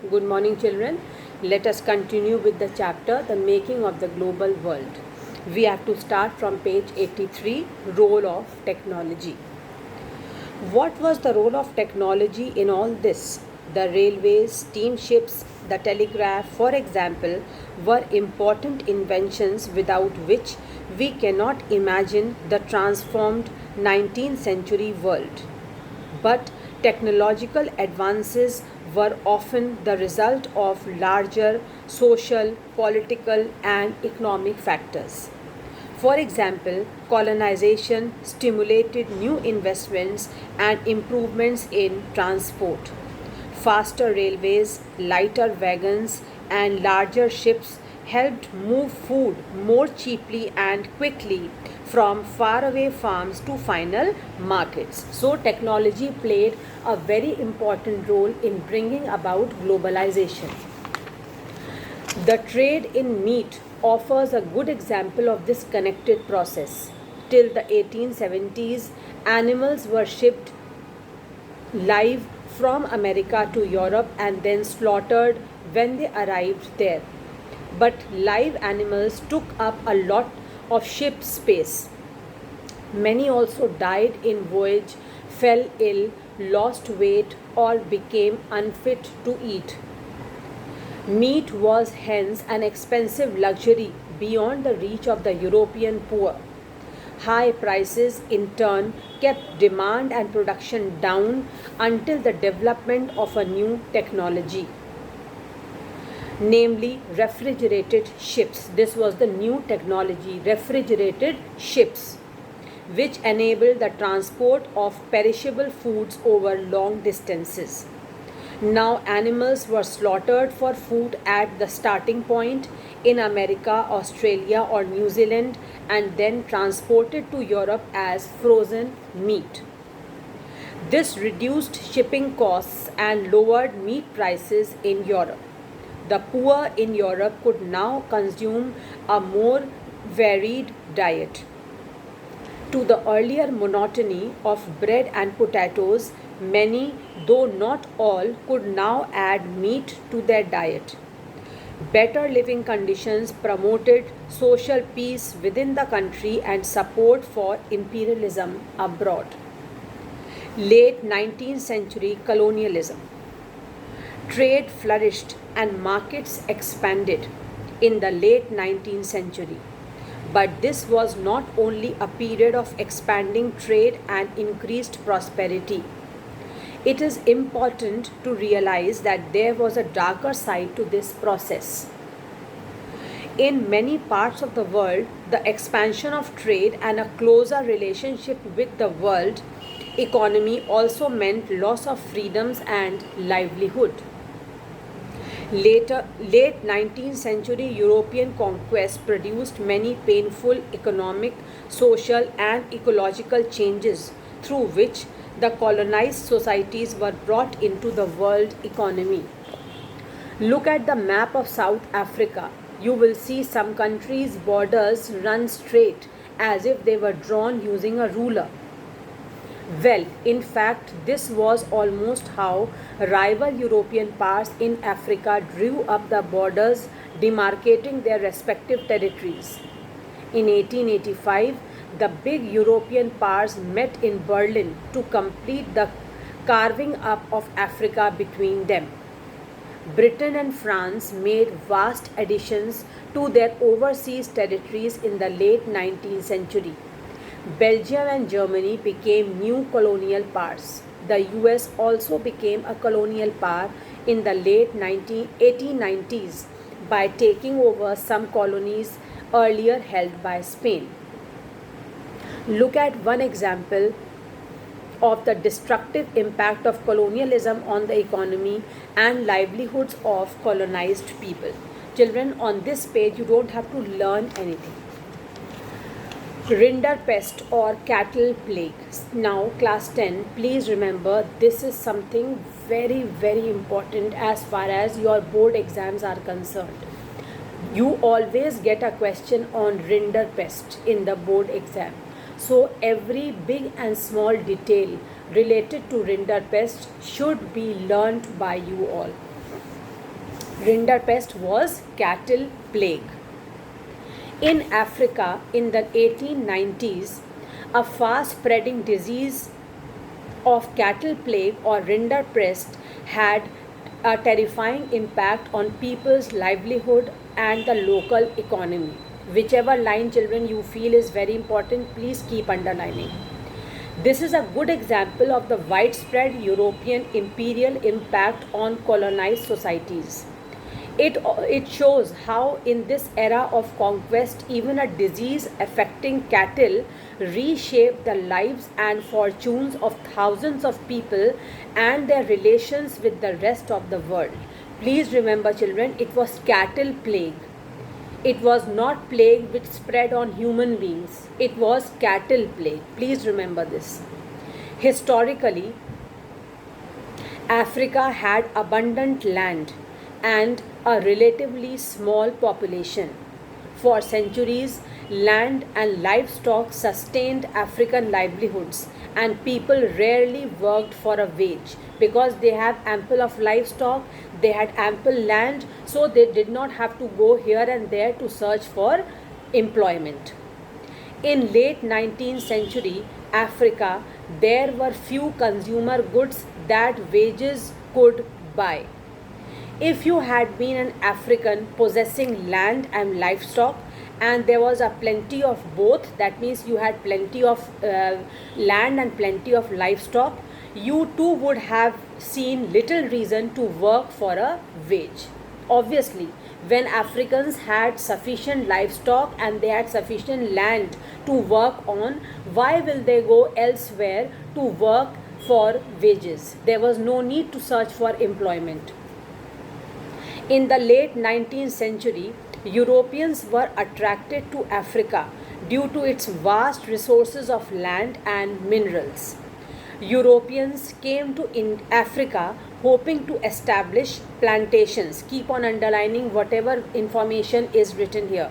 Good morning, children. Let us continue with the chapter The Making of the Global World. We have to start from page 83, Role of Technology. What was the role of technology in all this? The railways, steamships, the telegraph, for example, were important inventions without which we cannot imagine the transformed 19th century world. But technological advances were often the result of larger social, political, and economic factors. For example, colonization stimulated new investments and improvements in transport. Faster railways, lighter wagons, and larger ships helped move food more cheaply and quickly from faraway farms to final markets. So, technology played a very important role in bringing about globalization. The trade in meat offers a good example of this connected process. Till the 1870s, animals were shipped live from America to Europe and then slaughtered when they arrived there. But live animals took up a lot of ship space. Many also died in voyage, fell ill, lost weight, or became unfit to eat. Meat was hence an expensive luxury beyond the reach of the European poor. High prices in turn kept demand and production down until the development of a new technology, namely refrigerated ships. This was the new technology, refrigerated ships, which enabled the transport of perishable foods over long distances. Now, animals were slaughtered for food at the starting point in America, Australia, or New Zealand and then transported to Europe as frozen meat. This reduced shipping costs and lowered meat prices in Europe. The poor in Europe could now consume a more varied diet. To the earlier monotony of bread and potatoes, many, though not all, could now add meat to their diet. Better living conditions promoted social peace within the country and support for imperialism abroad. Late 19th century colonialism. Trade flourished and markets expanded in the late 19th century. But this was not only a period of expanding trade and increased prosperity. It is important to realize that there was a darker side to this process. In many parts of the world, the expansion of trade and a closer relationship with the world economy also meant loss of freedoms and livelihood. Late 19th century European conquest produced many painful economic, social, and ecological changes through which the colonized societies were brought into the world economy. Look at the map of South Africa. You will see some countries' borders run straight as if they were drawn using a ruler. Well, in fact, this was almost how rival European powers in Africa drew up the borders demarcating their respective territories. In 1885, the big European powers met in Berlin to complete the carving up of Africa between them. Britain and France made vast additions to their overseas territories in the late 19th century. Belgium and Germany became new colonial powers. The US also became a colonial power in the late 1890s by taking over some colonies earlier held by Spain. Look at one example of the destructive impact of colonialism on the economy and livelihoods of colonized people. Children, on this page you don't have to learn anything. Rinderpest or cattle plague. Now, class 10, please remember this is something very, very important as far as your board exams are concerned. You always get a question on rinderpest in the board exam. So, every big and small detail related to rinderpest should be learnt by you all. Rinderpest was cattle plague. In Africa in the 1890s, a fast spreading disease of cattle plague or rinderpest had a terrifying impact on people's livelihood and the local economy. Whichever line, children, you feel is very important, please keep underlining. This is a good example of the widespread European imperial impact on colonized societies. It shows how in this era of conquest, even a disease affecting cattle reshaped the lives and fortunes of thousands of people and their relations with the rest of the world. Please remember, children, it was cattle plague. It was not plague which spread on human beings. It was cattle plague. Please remember this. Historically, Africa had abundant land and a relatively small population. For centuries, land and livestock sustained African livelihoods, and people rarely worked for a wage because they have ample of livestock, they had ample land, so they did not have to go here and there to search for employment. In late 19th century Africa, there were few consumer goods that wages could buy. If you had been an African possessing land and livestock, and there was a plenty of both, that means you had plenty of land and plenty of livestock, you too would have seen little reason to work for a wage. Obviously, when Africans had sufficient livestock and they had sufficient land to work on, why will they go elsewhere to work for wages? There was no need to search for employment. In the late 19th century, Europeans were attracted to Africa due to its vast resources of land and minerals. Europeans came to Africa hoping to establish plantations. Keep on underlining whatever information is written here.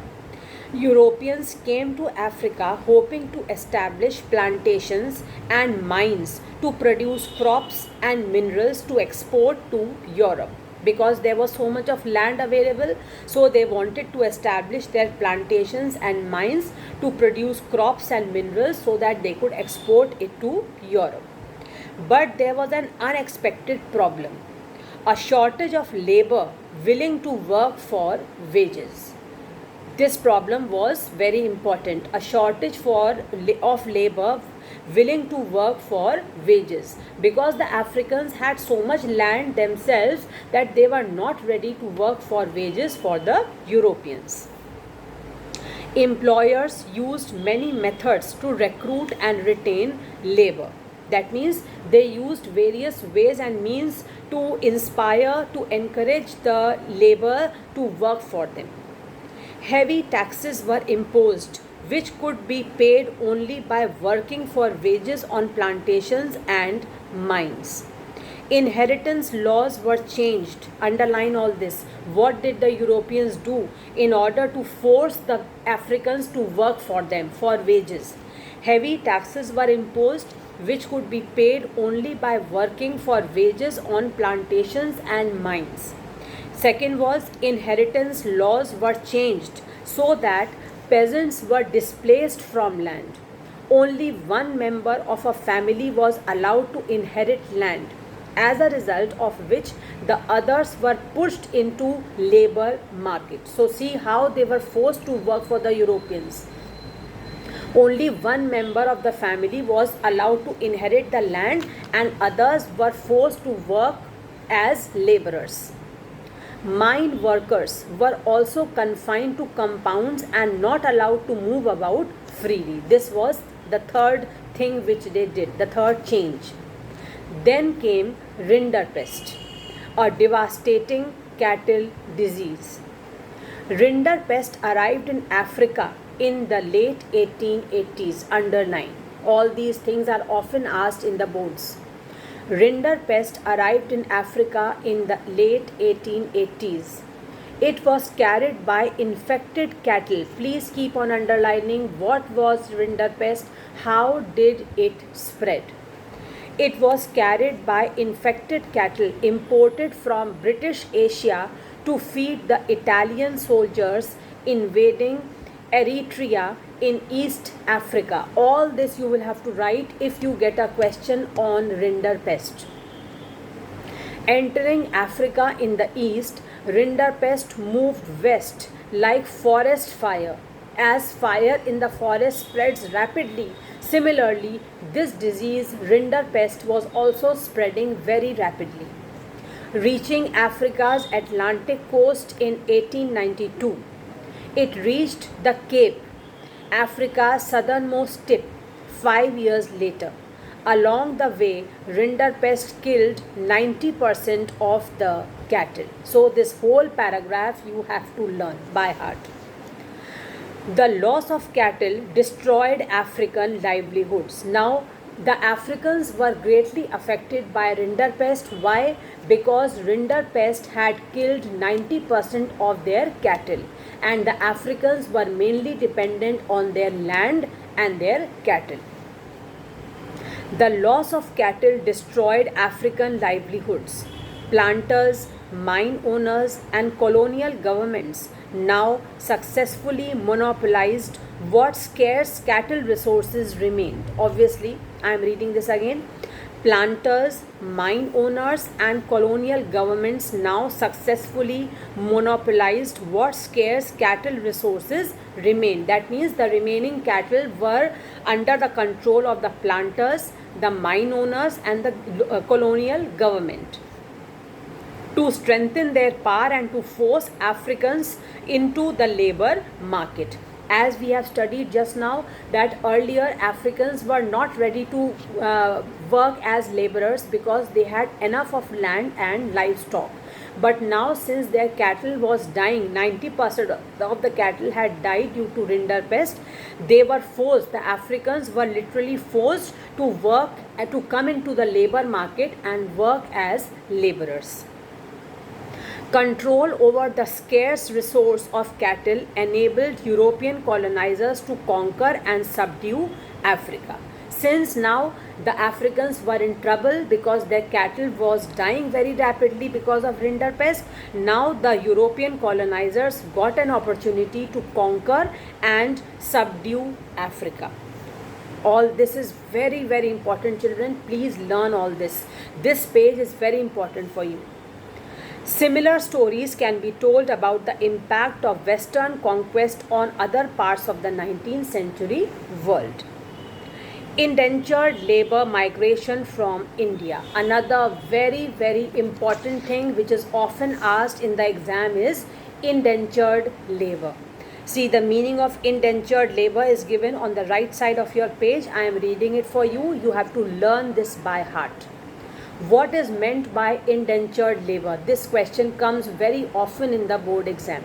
Europeans came to Africa hoping to establish plantations and mines to produce crops and minerals to export to Europe. Because there was so much of land available, so they wanted to establish their plantations and mines to produce crops and minerals so that they could export it to Europe. But there was an unexpected problem: a shortage of labor willing to work for wages. This problem was very important: a shortage of labor willing to work for wages, because the Africans had so much land themselves that they were not ready to work for wages for the Europeans. Employers used many methods to recruit and retain labor. That means they used various ways and means to inspire, to encourage the labor to work for them. Heavy taxes were imposed, which could be paid only by working for wages on plantations and mines. Inheritance laws were changed. Underline all this. What did the Europeans do in order to force the Africans to work for them for wages? Heavy taxes were imposed, which could be paid only by working for wages on plantations and mines. Second was, inheritance laws were changed so that peasants were displaced from land. Only one member of a family was allowed to inherit land, as a result of which the others were pushed into labor market. So see how they were forced to work for the Europeans. Only one member of the family was allowed to inherit the land and others were forced to work as laborers. Mine workers were also confined to compounds and not allowed to move about freely. This was the third thing which they did, the third change. Then came rinderpest, a devastating cattle disease. Rinderpest arrived in Africa in the late 1880s under 9. All these things are often asked in the boards. Rinderpest arrived in Africa in the late 1880s. It was carried by infected cattle. Please keep on underlining what was rinderpest, how did it spread. It was carried by infected cattle imported from British Asia to feed the Italian soldiers invading Eritrea in East Africa. All this you will have to write if you get a question on Rinderpest. Entering Africa in the east, Rinderpest moved west like forest fire. As fire in the forest spreads rapidly, similarly, this disease, Rinderpest, was also spreading very rapidly. Reaching Africa's Atlantic coast in 1892, it reached the Cape, Africa's southernmost tip, 5 years later. Along the way, Rinderpest killed 90% of the cattle. So this whole paragraph you have to learn by heart. The loss of cattle destroyed African livelihoods. Now, the Africans were greatly affected by Rinderpest. Why? Because Rinderpest had killed 90% of their cattle, and the Africans were mainly dependent on their land and their cattle. The loss of cattle destroyed African livelihoods. Planters, mine owners, and colonial governments now successfully monopolized what scarce cattle resources remained. Obviously, I am reading this again. Planters, mine owners, and colonial governments now successfully monopolized what scarce cattle resources remained. That means the remaining cattle were under the control of the planters, the mine owners, and the colonial government. To strengthen their power and to force Africans into the labor market. As we have studied just now, that earlier Africans were not ready to work as laborers because they had enough of land and livestock. But now, since their cattle was dying, 90% of the cattle had died due to Rinderpest, they were forced, the Africans were literally forced to work, to come into the labor market and work as laborers. Control over the scarce resource of cattle enabled European colonizers to conquer and subdue Africa. Since now the Africans were in trouble because their cattle was dying very rapidly because of Rinderpest, now the European colonizers got an opportunity to conquer and subdue Africa. All this is very, very important, children. Please learn all this. This page is very important for you. Similar stories can be told about the impact of Western conquest on other parts of the 19th century world. Indentured labor migration from India. Another very, very important thing which is often asked in the exam is indentured labor. See, the meaning of indentured labor is given on the right side of your page. I am reading it for you. You have to learn this by heart. What is meant by indentured labor? This question comes very often in the board exam.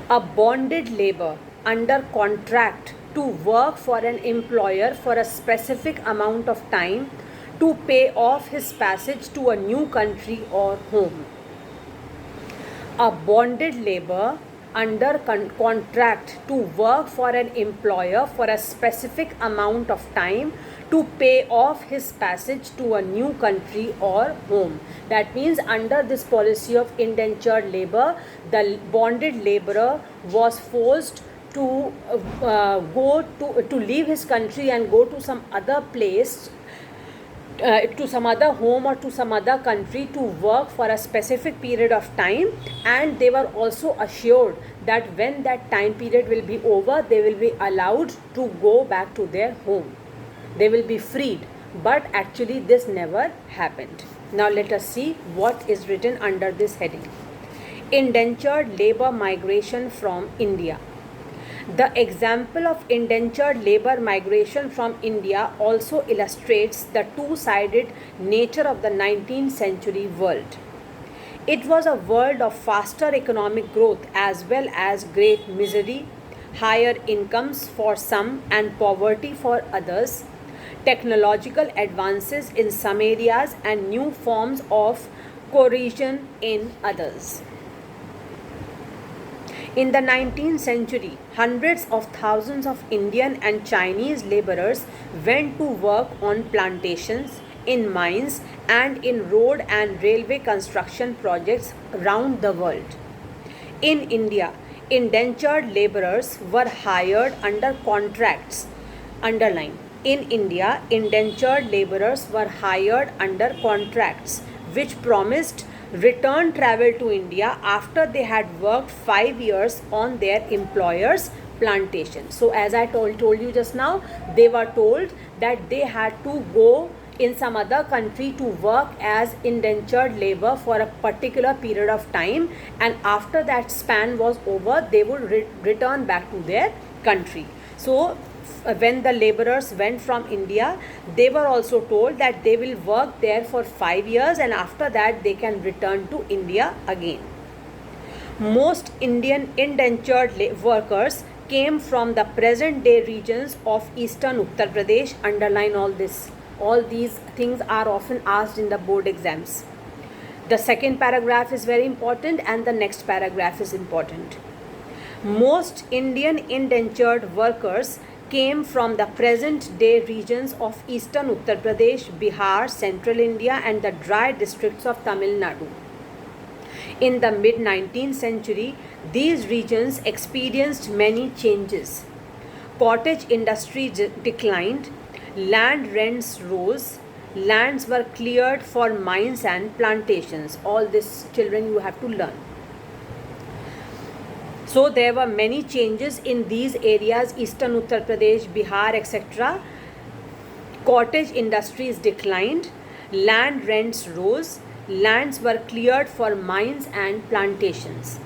A bonded labor under contract to work for an employer for a specific amount of time to pay off his passage to a new country or home. A bonded labor under contract to work for an employer for a specific amount of time to pay off his passage to a new country or home. That means under this policy of indentured labor, the bonded laborer was forced to leave his country and go to some other place, to some other home or to some other country to work for a specific period of time, and they were also assured that when that time period will be over, they will be allowed to go back to their home. They will be freed, but actually this never happened. Now let us see what is written under this heading. Indentured labor migration from India. The example of indentured labor migration from India also illustrates the two-sided nature of the 19th century world. It was a world of faster economic growth as well as great misery, higher incomes for some and poverty for others, technological advances in some areas and new forms of coercion in others. In the 19th century, hundreds of thousands of Indian and Chinese laborers went to work on plantations, in mines and in road and railway construction projects around the world. In India, indentured laborers were hired under contracts. Underline. In India, indentured laborers were hired under contracts which promised return travel to India after they had worked 5 years on their employer's plantation. So as I told you just now, they were told that they had to go in some other country to work as indentured labor for a particular period of time, and after that span was over, they would return back to their country. So when the laborers went from India, they were also told that they will work there for 5 years and after that they can return to India again. Most Indian indentured workers came from the present day regions of eastern Uttar Pradesh. Underline all this. All these things are often asked in the board exams. The second paragraph is very important and the next paragraph is important. Most Indian indentured workers came from the present day regions of eastern Uttar Pradesh, Bihar, central India and the dry districts of Tamil Nadu. In the mid-19th century, these regions experienced many changes. Cottage industry declined, land rents rose, lands were cleared for mines and plantations. All this, children, you have to learn. So there were many changes in these areas, eastern Uttar Pradesh, Bihar, etc. Cottage industries declined, land rents rose, lands were cleared for mines and plantations.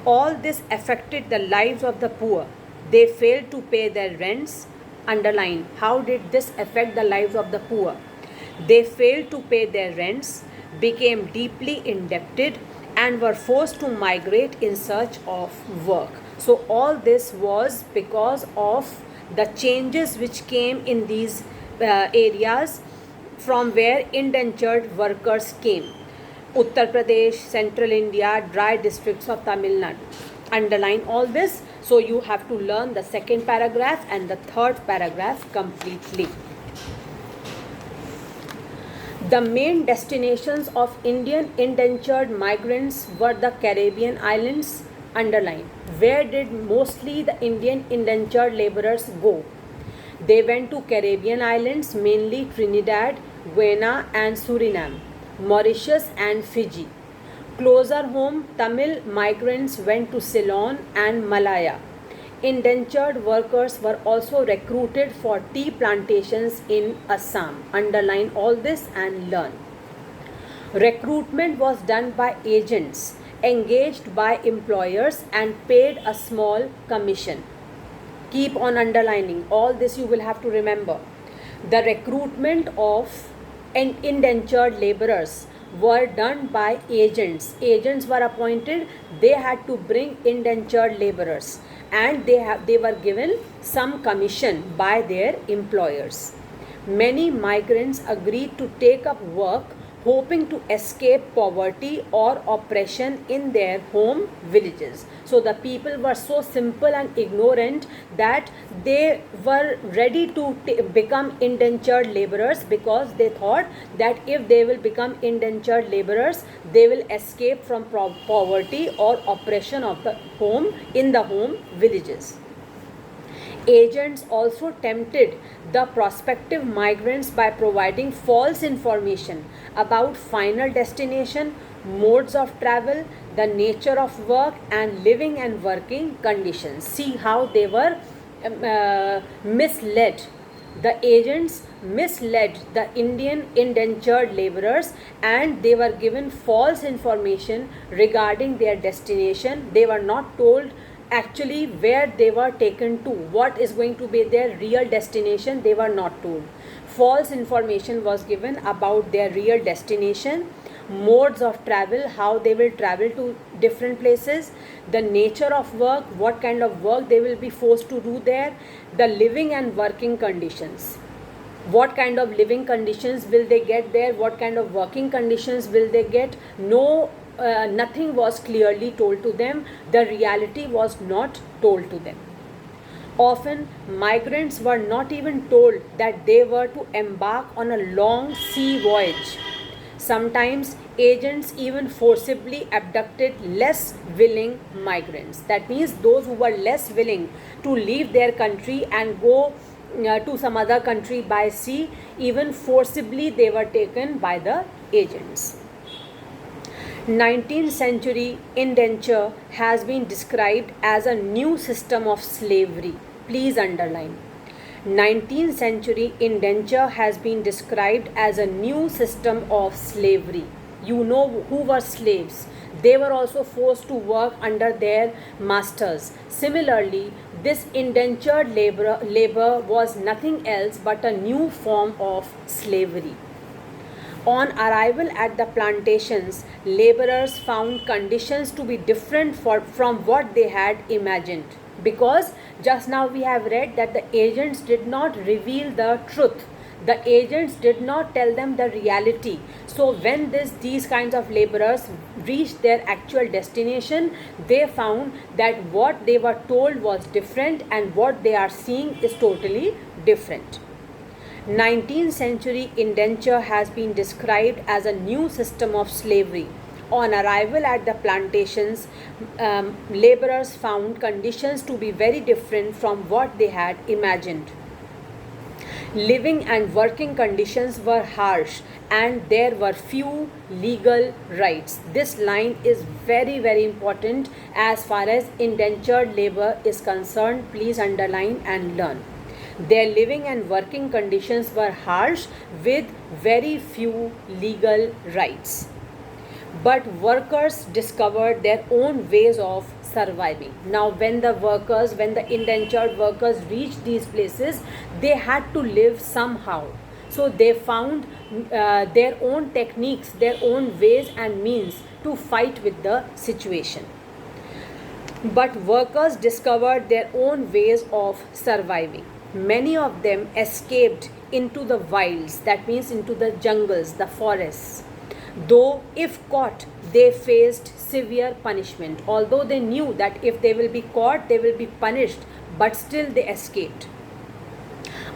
All this affected the lives of the poor. They failed to pay their rents. Underline, how did this affect the lives of the poor? They failed to pay their rents, became deeply indebted and were forced to migrate in search of work. So all this was because of the changes which came in these areas from where indentured workers came. Uttar Pradesh, central India, dry districts of Tamil Nadu. Underline all this. So you have to learn the second paragraph and the third paragraph completely. The main destinations of Indian indentured migrants were the Caribbean islands. Underline. Where did mostly the Indian indentured laborers go? They went to Caribbean islands, mainly Trinidad, Guyana and Suriname, Mauritius and Fiji. Closer home, Tamil migrants went to Ceylon and Malaya. Indentured workers were also recruited for tea plantations in Assam. Underline all this and learn. Recruitment was done by agents engaged by employers and paid a small commission. Keep on underlining. All this you will have to remember. The recruitment of indentured laborers were done by agents. Agents were appointed. They had to bring indentured laborers and they were given some commission by their employers. Many migrants agreed to take up work hoping to escape poverty or oppression in their home villages. So the people were so simple and ignorant that they were ready to become indentured laborers because they thought that if they will become indentured laborers, they will escape from poverty or oppression of the home in the home villages. Agents also tempted the prospective migrants by providing false information about final destination, modes of travel, the nature of work and living and working conditions. See how they were misled. The agents misled the Indian indentured laborers and they were given false information regarding their destination. They were not told actually where they were taken to, what is going to be their real destination. They were not told. False information was given about their real destination, modes of travel, how they will travel to different places, the nature of work, what kind of work they will be forced to do there, the living and working conditions. What kind of living conditions will they get there, what kind of working conditions will they get. Nothing was clearly told to them. The reality was not told to them. Often, migrants were not even told that they were to embark on a long sea voyage. Sometimes, agents even forcibly abducted less willing migrants. That means those who were less willing to leave their country and go to some other country by sea, even forcibly they were taken by the agents. 19th century indenture has been described as a new system of slavery. Please underline. 19th century indenture has been described as a new system of slavery. You know who were slaves. They were also forced to work under their masters. Similarly, this indentured labor was nothing else but a new form of slavery. On arrival at the plantations, laborers found conditions to be different from what they had imagined. Because just now we have read that the agents did not reveal the truth. The agents did not tell them the reality. So when these kinds of laborers reached their actual destination, they found that what they were told was different and what they are seeing is totally different. 19th century indenture has been described as a new system of slavery. On arrival at the plantations, laborers found conditions to be very different from what they had imagined. Living and working conditions were harsh and there were few legal rights. This line is very, very important as far as indentured labor is concerned. Please underline and learn. Their living and working conditions were harsh with very few legal rights. But workers discovered their own ways of surviving. Now, when the indentured workers reached these places, they had to live somehow. So they found their own techniques, their own ways and means to fight with the situation. But workers discovered their own ways of surviving. Many of them escaped into the wilds, that means into the jungles, the forests. Though if caught, they faced severe punishment. Although they knew that if they will be caught, they will be punished, but still they escaped.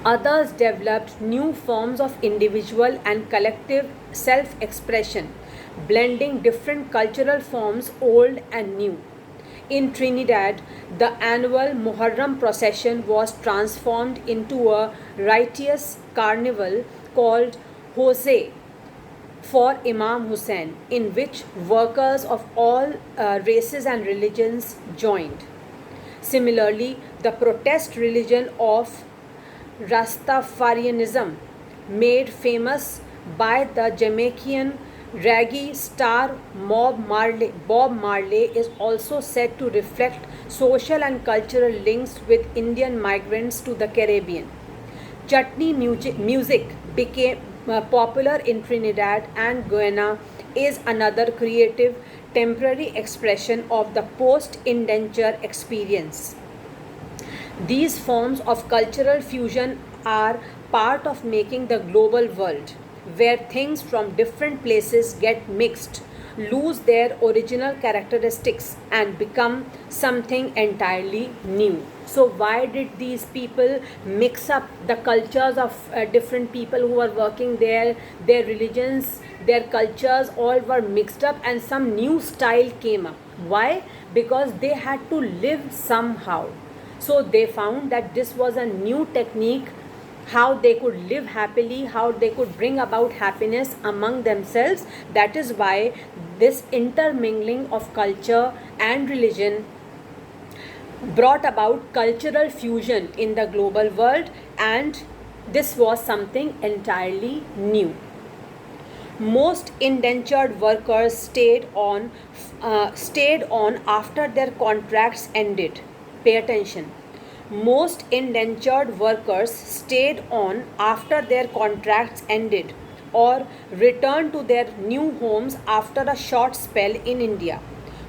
Others developed new forms of individual and collective self-expression, blending different cultural forms, old and new. In Trinidad, the annual Muharram procession was transformed into a riotous carnival called Hoseh for Imam Hussain, in which workers of all races and religions joined. Similarly, the protest religion of Rastafarianism, made famous by the Jamaican reggae star Bob Marley, is also said to reflect social and cultural links with Indian migrants to the Caribbean. Chutney music became popular in Trinidad and Guyana, is another creative temporary expression of the post-indenture experience. These forms of cultural fusion are part of making the global world, where things from different places get mixed, lose their original characteristics and become something entirely new. So why did these people mix up the cultures of different people who were working there? Their religions, their cultures all were mixed up and some new style came up. Why? Because they had to live somehow. So they found that this was a new technique, how they could live happily, how they could bring about happiness among themselves. That is why this intermingling of culture and religion brought about cultural fusion in the global world, and this was something entirely new. Most indentured workers stayed on after their contracts ended. Pay attention. Most indentured workers stayed on after their contracts ended or returned to their new homes after a short spell in India.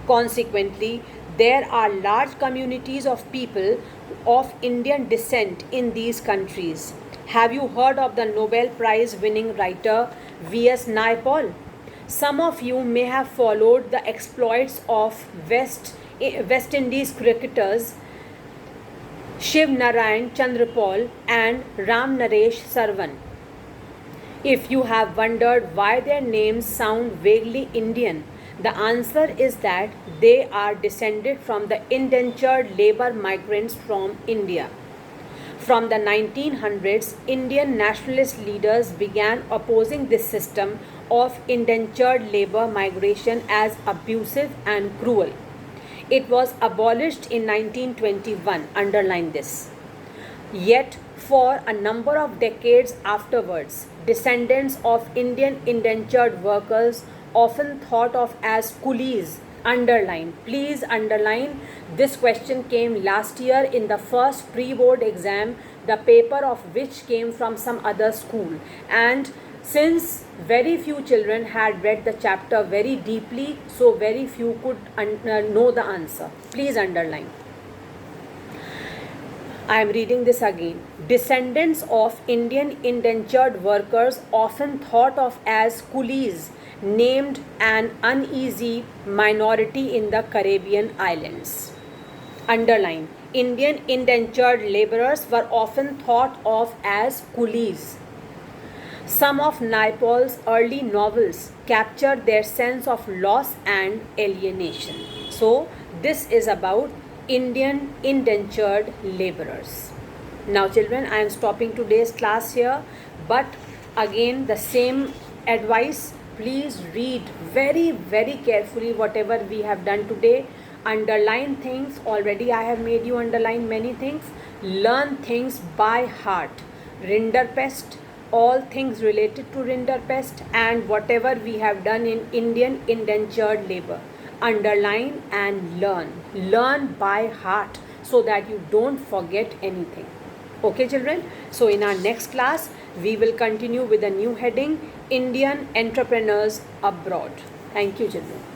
Consequently, there are large communities of people of Indian descent in these countries. Have you heard of the Nobel Prize winning writer V.S. Naipaul? Some of you may have followed the exploits of West Indies cricketers Shiv Narayan Chandrapal and Ram Naresh Sarwan. If you have wondered why their names sound vaguely Indian, the answer is that they are descended from the indentured labor migrants from India. From the 1900s, Indian nationalist leaders began opposing this system of indentured labor migration as abusive and cruel. It was abolished in 1921, underline this. Yet, for a number of decades afterwards, descendants of Indian indentured workers, often thought of as coolies, underline, please underline, this question came last year in the first pre-board exam, the paper of which came from some other school, and since very few children had read the chapter very deeply, so very few could know the answer. Please underline. I am reading this again. Descendants of Indian indentured workers, often thought of as coolies, named an uneasy minority in the Caribbean islands. Underline. Indian indentured laborers were often thought of as coolies. Some of Naipaul's early novels capture their sense of loss and alienation. So, this is about Indian indentured laborers. Now children, I am stopping today's class here, but again the same advice, please read very carefully whatever we have done today. Underline things, already I have made you underline many things. Learn things by heart. Rinderpest, all things related to Rinderpest, and whatever we have done in Indian indentured labor. Underline and learn. Learn by heart so that you don't forget anything. Okay children, so in our next class we will continue with a new heading, Indian entrepreneurs abroad. Thank you children.